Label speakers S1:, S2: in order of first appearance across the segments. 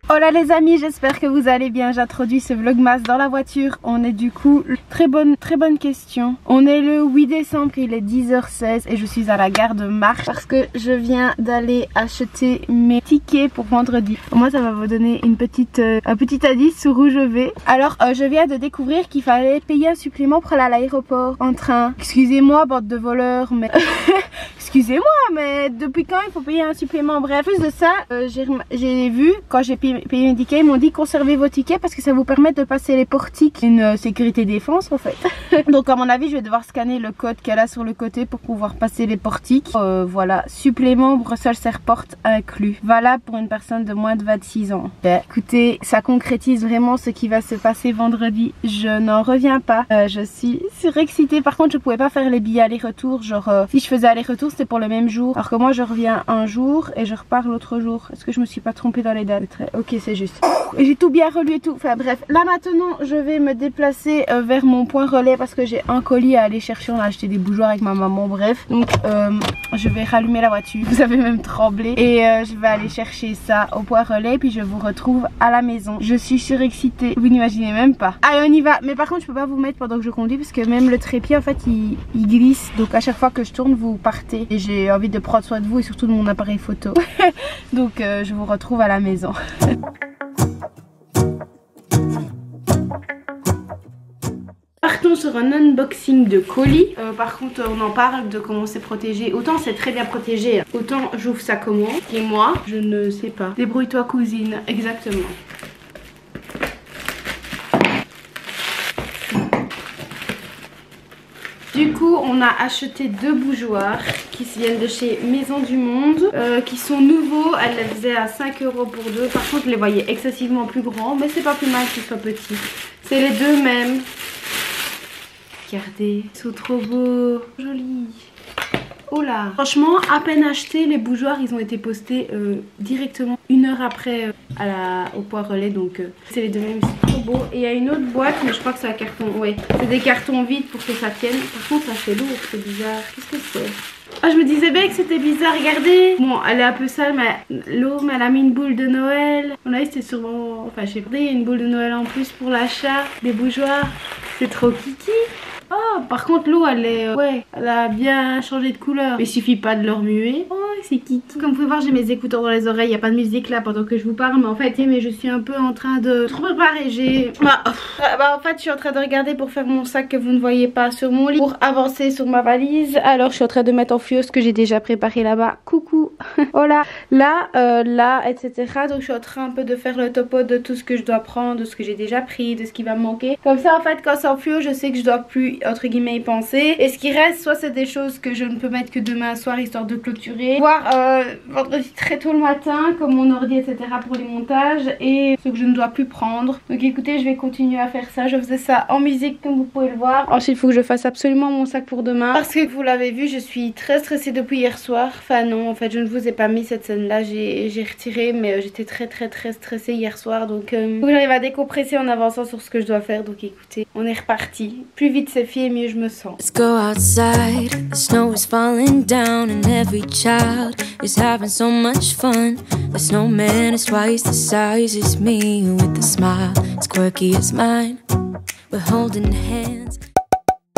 S1: Hola les amis, j'espère que vous allez bien. J'introduis ce vlogmas dans la voiture. On est du coup, très bonne question. On est le 8 décembre, il est 10h16 et je suis à la gare de Marche parce que je viens d'aller acheter mes tickets pour vendredi. Moi ça va vous donner un petit indice sur où je vais. Alors je viens de découvrir qu'il fallait payer un supplément pour aller à l'aéroport en train. Excusez-moi bande de voleurs mais... Excusez-moi mais depuis quand il faut payer un supplément? Bref, plus de ça, j'ai vu quand j'ai payé mes tickets, ils m'ont dit conservez vos tickets parce que ça vous permet de passer les portiques. Une sécurité défense en fait. Donc à mon avis je vais devoir scanner le code qu'elle a sur le côté pour pouvoir passer les portiques. Voilà, supplément Bruxelles Airport inclus. Valable pour une personne de moins de 26 ans. Écoutez, ça concrétise vraiment ce qui va se passer vendredi. Je n'en reviens pas. Je suis surexcitée. Par contre je pouvais pas faire les billets aller-retour. Genre si je faisais aller-retour c'était pour le même jour. Alors que moi je reviens un jour et je repars l'autre jour. Est-ce que je me suis pas trompée dans les dates? Ok, c'est juste. Et j'ai tout bien relu et tout. Enfin bref, là maintenant je vais me déplacer vers mon point relais parce que j'ai un colis à aller chercher. On a acheté des bougeoirs avec ma maman, bref. Donc je vais rallumer la voiture. Vous avez même tremblé. Et je vais aller chercher ça au point relais. Puis je vous retrouve à la maison. Je suis surexcitée. Vous n'imaginez même pas. Allez, on y va. Mais par contre je peux pas vous mettre pendant que je conduis parce que même le trépied en fait il glisse. Donc à chaque fois que je tourne vous partez. Et j'ai envie de prendre soin de vous et surtout de mon appareil photo. Donc je vous retrouve à la maison. Partons sur un unboxing de colis. Par contre on en parle de comment c'est protégé. Autant c'est très bien protégé, autant j'ouvre ça comment. Et moi je ne sais pas. Débrouille-toi cousine, exactement. Du coup on a acheté deux bougeoirs qui viennent de chez Maison du Monde, qui sont nouveaux. Elles les faisaient à 5 € pour deux. Par contre je les voyais excessivement plus grands, mais c'est pas plus mal qu'ils soient petits. C'est les deux mêmes. Regardez, ils sont trop beaux, jolis. Oh là, franchement à peine achetés, les bougeoirs ils ont été postés directement 1 heure après au point relais. Donc c'est les deux mêmes, c'est trop beau. Et il y a une autre boîte mais je crois que c'est un carton, ouais, c'est des cartons vides pour que ça tienne. Par contre ça fait lourd, c'est bizarre. Qu'est-ce que c'est? Ah je me disais bien que c'était bizarre, regardez. Bon elle est un peu sale mais l'eau, mais elle a mis une boule de Noël. On a dit c'était sûrement, enfin je sais pas, il y a une boule de Noël en plus pour l'achat des bougeoirs. C'est trop kiki. Oh, par contre l'eau elle est, ouais, elle a bien changé de couleur. Mais il suffit pas de le remuer. Oh c'est kiki. Comme vous pouvez voir j'ai mes écouteurs dans les oreilles. Il n'y a pas de musique là pendant que je vous parle. Mais en fait mais je suis un peu en train de trop préparer. En fait je suis en train de regarder pour faire mon sac que vous ne voyez pas sur mon lit, pour avancer sur ma valise. Alors je suis en train de mettre en fluo ce que j'ai déjà préparé là-bas. Coucou. Voilà, là etc. Donc je suis en train un peu de faire le topo de tout ce que je dois prendre, de ce que j'ai déjà pris, de ce qui va me manquer. Comme ça en fait quand c'est en fluo je sais que je dois plus entre guillemets y penser. Et ce qui reste, soit c'est des choses que je ne peux mettre que demain soir histoire de clôturer, voire vendredi très tôt le matin comme mon ordi etc pour les montages, et ce que je ne dois plus prendre. Donc écoutez je vais continuer à faire ça. Je faisais ça en musique comme vous pouvez le voir. Ensuite il faut que je fasse absolument mon sac pour demain parce que vous l'avez vu je suis très stressée depuis hier soir. Enfin non en fait je ne vous ai pas mis cette scène là, j'ai retiré, mais j'étais très stressée hier soir. Donc faut que j'arrive à décompresser en avançant sur ce que je dois faire. Donc écoutez on est reparti. Plus vite c'est fait mieux je me sens.
S2: Let's go outside, the snow is falling down and every child is having so much fun. The snowman is twice the size as me with a smile as quirky as mine. We're holding hands.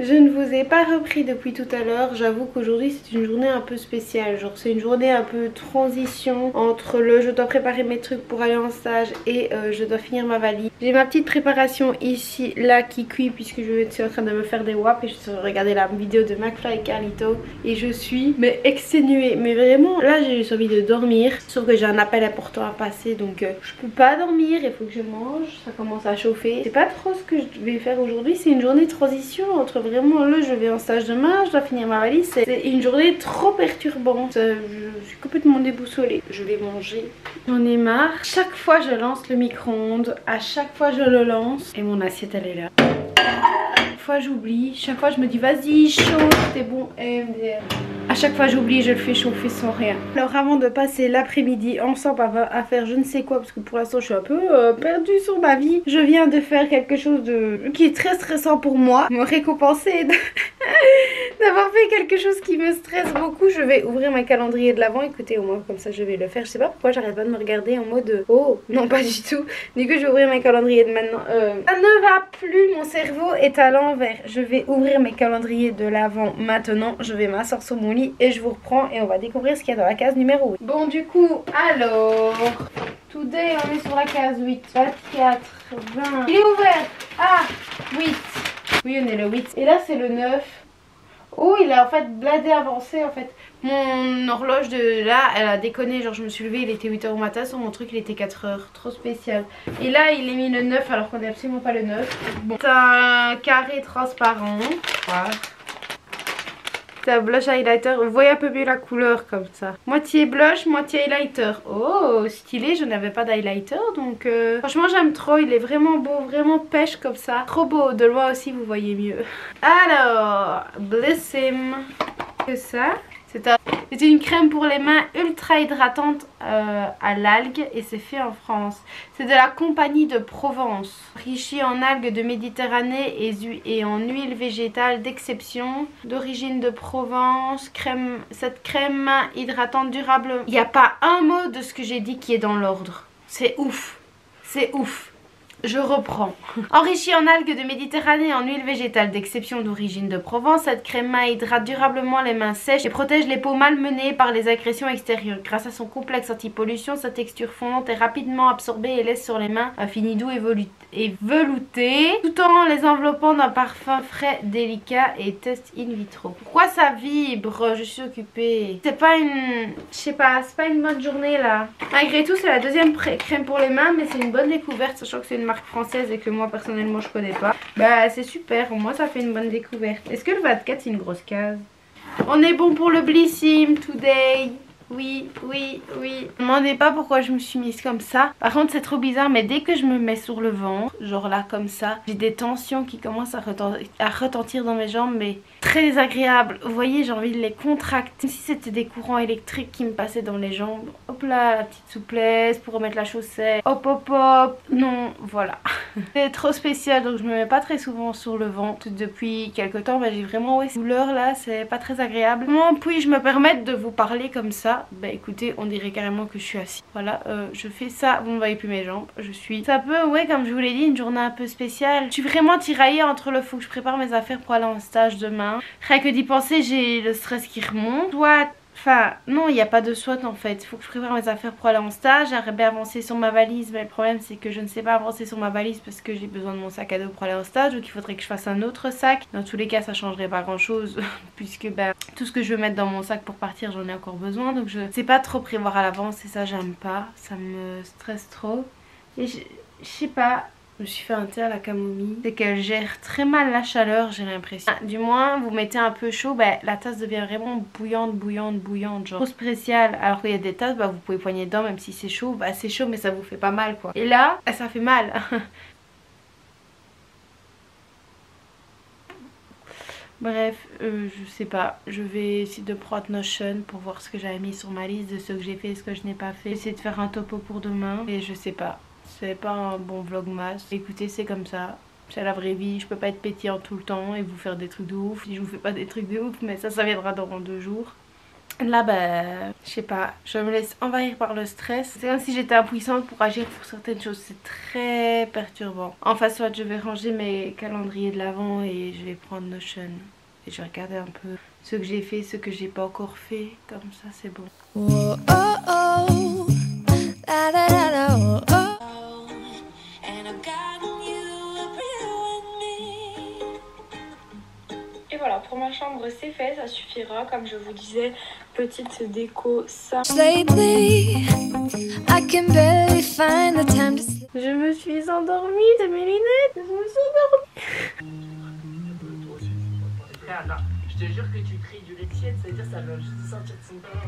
S1: Je ne vous ai pas repris depuis tout à l'heure. J'avoue qu'aujourd'hui c'est une journée un peu spéciale. Genre c'est une journée un peu transition entre le je dois préparer mes trucs pour aller en stage et je dois finir ma valise. J'ai ma petite préparation ici là qui cuit puisque je suis en train de me faire des wraps et je suis en train de regarder la vidéo de McFly et Carlito et je suis mais exténuée. Mais vraiment là j'ai juste envie de dormir. Sauf que j'ai un appel important à passer donc je peux pas dormir. Il faut que je mange. Ça commence à chauffer. C'est pas trop ce que je vais faire aujourd'hui. C'est une journée de transition entre vraiment là je vais en stage demain, je dois finir ma valise. C'est une journée trop perturbante. Je suis complètement déboussolée. Je vais manger. J'en ai marre. Chaque fois je lance le micro-ondes, à chaque fois je le lance et mon assiette elle est là. Chaque fois j'oublie, chaque fois je me dis vas-y chauffe, t'es bon. À chaque fois j'oublie, je le fais chauffer sans rien. Alors avant de passer l'après-midi ensemble à faire je ne sais quoi, parce que pour l'instant je suis un peu perdue sur ma vie, je viens de faire quelque chose qui est très stressant pour moi. Me récompenser d'avoir fait quelque chose qui me stresse beaucoup. Je vais ouvrir ma calendrier de l'avant. Écoutez, au moins comme ça je vais le faire. Je sais pas pourquoi j'arrête pas de me regarder en mode oh non pas du tout. Du coup je vais ouvrir mes calendriers de maintenant. Ça ne va plus, mon cerveau est à l'envers. Je vais ouvrir mes calendriers de l'avant maintenant. Je vais m'asseoir sur mon lit et je vous reprends et on va découvrir ce qu'il y a dans la case numéro 8. Bon du coup alors today on est sur la case 8, 24, 20. Il est ouvert. Ah 8. Oui on est le 8 et là c'est le 9. Oh il a en fait bladé avancé en fait. Mon horloge de là elle a déconné, genre je me suis levée il était 8 h au matin, sur mon truc il était 4 h, trop spécial. Et là il est mis le 9 alors qu'on n'est absolument pas le 9. Bon c'est un carré transparent. Voilà. C'est un blush highlighter, vous voyez un peu mieux la couleur comme ça. Moitié blush, moitié highlighter. Oh stylé, je n'avais pas d'highlighter donc franchement j'aime trop, il est vraiment beau, vraiment pêche comme ça. Trop beau, de loin aussi vous voyez mieux. Alors, Blissim. Que ça c'est une crème pour les mains ultra hydratante à l'algue et c'est fait en France. C'est de la compagnie de Provence. Riche en algues de Méditerranée et en huile végétale d'exception. D'origine de Provence. Cette crème hydratante durable. Il n'y a pas un mot de ce que j'ai dit qui est dans l'ordre. C'est ouf. C'est ouf. Je reprends. Enrichie en algues de Méditerranée et en huile végétale d'exception d'origine de Provence, cette crème main hydrate durablement les mains sèches et protège les peaux malmenées par les agressions extérieures. Grâce à son complexe anti-pollution, sa texture fondante est rapidement absorbée et laisse sur les mains un fini doux et velouté, tout en les enveloppant d'un parfum frais, délicat et test in vitro. Pourquoi ça vibre? Je suis occupée. C'est pas une... Je sais pas, c'est pas une bonne journée là. Malgré tout, c'est la deuxième crème pour les mains, mais c'est une bonne découverte, sachant que c'est une marque française et que moi personnellement je connais pas. Bah c'est super, au moins ça fait une bonne découverte. Est-ce que le 24 c'est une grosse case? On est bon pour le Blissim today. Oui, oui, oui. Ne me demandez pas pourquoi je me suis mise comme ça. Par contre c'est trop bizarre, mais dès que je me mets sur le ventre, genre là comme ça, j'ai des tensions qui commencent à retentir dans mes jambes, mais très désagréable. Vous voyez, j'ai envie de les contracter. Comme si c'était des courants électriques qui me passaient dans les jambes. Hop là, la petite souplesse pour remettre la chaussette. Hop hop hop. Non, voilà. C'est trop spécial, donc je me mets pas très souvent sur le ventre. Depuis quelques temps, bah, j'ai vraiment cette douleur là, c'est pas très agréable. Comment puis-je me permettre de vous parler comme ça? Bah écoutez, on dirait carrément que je suis assise. Voilà, je fais ça, vous ne voyez plus mes jambes. Je suis... C'est un peu, ouais, comme je vous l'ai dit, une journée un peu spéciale. Je suis vraiment tiraillée entre le faut que je prépare mes affaires pour aller en stage demain. Rien que d'y penser, j'ai le stress qui remonte. Soit... Enfin, non, il n'y a pas de soit en fait. Il faut que je prépare mes affaires pour aller en stage. J'aimerais bien avancer sur ma valise, mais le problème c'est que je ne sais pas avancer sur ma valise parce que j'ai besoin de mon sac à dos pour aller en stage. Donc il faudrait que je fasse un autre sac. Dans tous les cas, ça changerait pas grand chose puisque ben, tout ce que je veux mettre dans mon sac pour partir, j'en ai encore besoin. Donc je sais pas trop prévoir à l'avance et ça, j'aime pas. Ça me stresse trop. Et je sais pas. Je me suis fait un thé à la camomille. C'est qu'elle gère très mal la chaleur, j'ai l'impression. Du moins, vous mettez un peu chaud, bah, la tasse devient vraiment bouillante, bouillante, bouillante. Genre trop spécial. Alors qu'il y a des tasses, bah, vous pouvez poigner dedans même si c'est chaud. Bah, c'est chaud mais ça vous fait pas mal quoi. Et là, ça fait mal. Bref, je sais pas. Je vais essayer de prendre Notion pour voir ce que j'avais mis sur ma liste de ce que j'ai fait et ce que je n'ai pas fait. Essayer de faire un topo pour demain. Et je sais pas. C'est pas un bon vlogmas. Écoutez, c'est comme ça. C'est la vraie vie. Je peux pas être pétillante tout le temps et vous faire des trucs de ouf. Si je vous fais pas des trucs de ouf, mais ça viendra dans 2 jours. Là, bah, je sais pas. Je me laisse envahir par le stress. C'est comme si j'étais impuissante pour agir pour certaines choses. C'est très perturbant. Enfin, soit je vais ranger mes calendriers de l'avant et je vais prendre Notion. Et je vais regarder un peu ce que j'ai fait, ce que j'ai pas encore fait. Comme ça, c'est bon. Whoa, oh, oh. La, la, la, la, oh, oh. Et voilà, pour ma chambre c'est fait, ça suffira. Comme je vous disais, petite déco ça. Je me suis endormie de mes lunettes. Je me suis endormie.
S3: Je te jure que tu tries du lait de chienne, ça veut dire ça va juste sortir de son corps.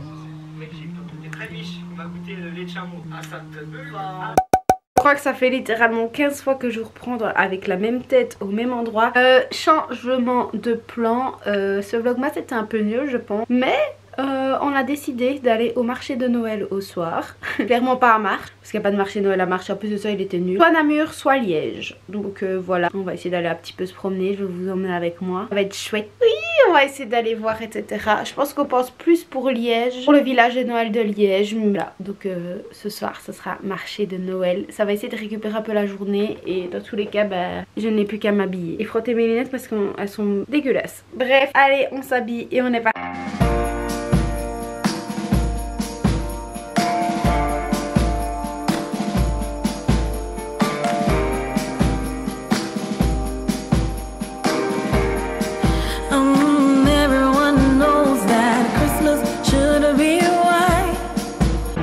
S3: Mec, j'ai eu des très riche. On va goûter le lait de chameau. Ah, ça te donne pas.
S1: Je crois que ça fait littéralement 15 fois que je reprends avec la même tête au même endroit. Changement de plan. Ce vlogmas c'était un peu nul je pense. Mais on a décidé d'aller au marché de Noël au soir. Clairement pas à Marche, parce qu'il n'y a pas de marché de Noël à Marche. En plus de ça il était nul. Soit Namur, soit Liège. Donc voilà. On va essayer d'aller un petit peu se promener. Je vais vous emmener avec moi. Ça va être chouette. Oui. on va essayer d'aller voir, etc. Je pense qu'on pense plus pour Liège, pour le village de Noël de Liège. Voilà, donc ce soir ce sera marché de Noël. Ça va essayer de récupérer un peu la journée et dans tous les cas bah, je n'ai plus qu'à m'habiller et frotter mes lunettes parce qu'elles sont dégueulasses. Bref, allez on s'habille et on est parti.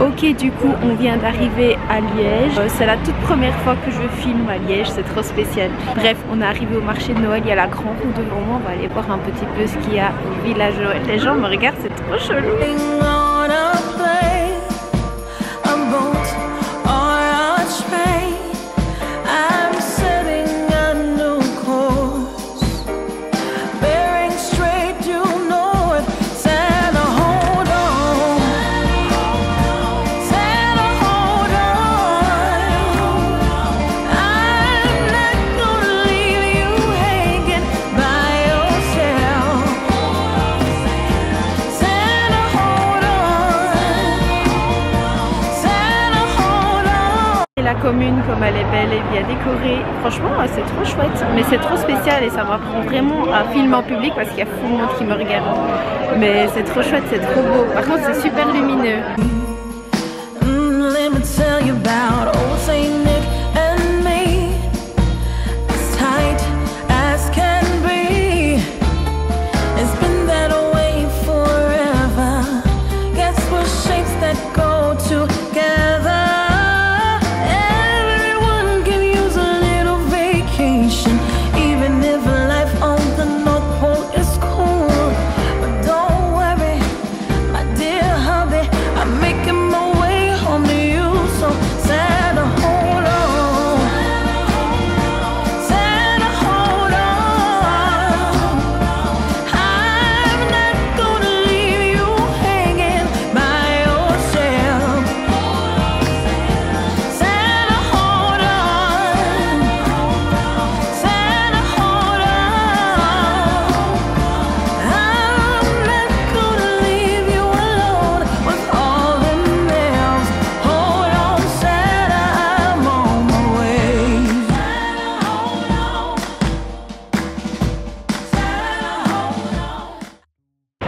S1: Ok, du coup on vient d'arriver à Liège. C'est la toute première fois que je filme à Liège, c'est trop spécial. Bref, on est arrivé au marché de Noël, il y a la grande roue devant moi, on va aller voir un petit peu ce qu'il y a au village de Noël. Les gens me regardent, c'est trop chelou. La commune comme elle est belle et bien décorée, franchement c'est trop chouette, mais c'est trop spécial et ça m'apprend vraiment à filmer en public parce qu'il y a tout le monde qui me regarde, mais c'est trop chouette, c'est trop beau, par contre c'est super lumineux.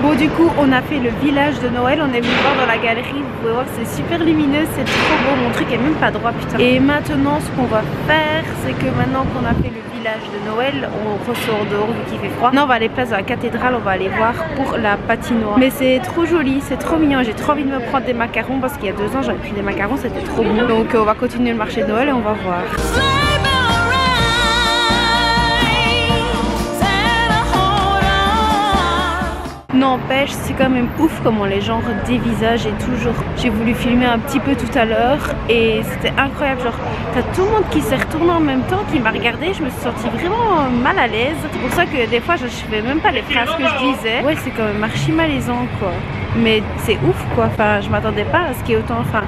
S1: Bon du coup on a fait le village de Noël, on est venu voir dans la galerie, vous pouvez voir c'est super lumineux, c'est trop beau, mon truc est même pas droit putain. Et maintenant ce qu'on va faire c'est que maintenant qu'on a fait le village de Noël, on ressort dehors vu qu'il fait froid. Maintenant on va aller place de la cathédrale, on va aller voir pour la patinoire. Mais c'est trop joli, c'est trop mignon, j'ai trop envie de me prendre des macarons parce qu'il y a 2 ans j'avais pris des macarons, c'était trop bon. Donc on va continuer le marché de Noël et on va voir. N'empêche, c'est quand même ouf comment les gens dévisagent et toujours. J'ai voulu filmer un petit peu tout à l'heure et c'était incroyable. Genre, t'as tout le monde qui s'est retourné en même temps, qui m'a regardé. Je me suis sentie vraiment mal à l'aise. C'est pour ça que des fois, je fais même pas les phrases que je disais. Ouais, c'est quand même archi malaisant quoi. Mais c'est ouf quoi. Enfin, je m'attendais pas à ce qu'il y ait autant. Enfin,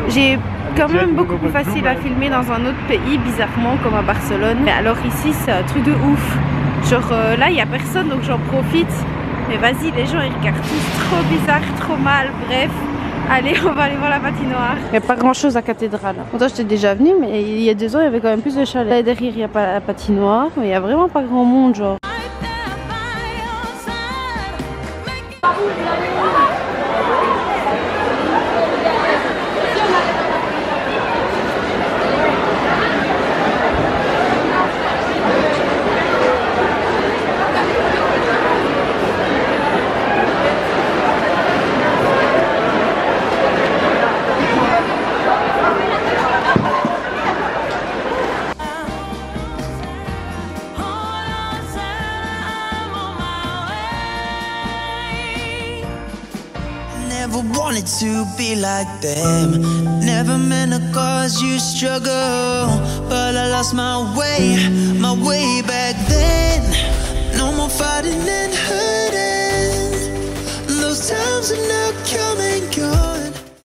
S1: j'ai quand même beaucoup plus facile à filmer dans un autre pays, bizarrement, comme à Barcelone. Mais alors ici, c'est un truc de ouf. Genre là, il n'y a personne, donc j'en profite. Mais vas-y, les gens ils regardent tous trop bizarre, trop mal, bref. Allez, on va aller voir la patinoire. Il n'y a pas grand chose à cathédrale. Pourtant, j'étais déjà venue, mais il y a 2 ans, il y avait quand même plus de chalets. Là derrière, il n'y a pas la patinoire, mais il n'y a vraiment pas grand monde, genre.
S4: Never wanted to be like them. Never meant to cause you struggle. But I lost my way back then. No more fighting and hurting. Those times are now gone.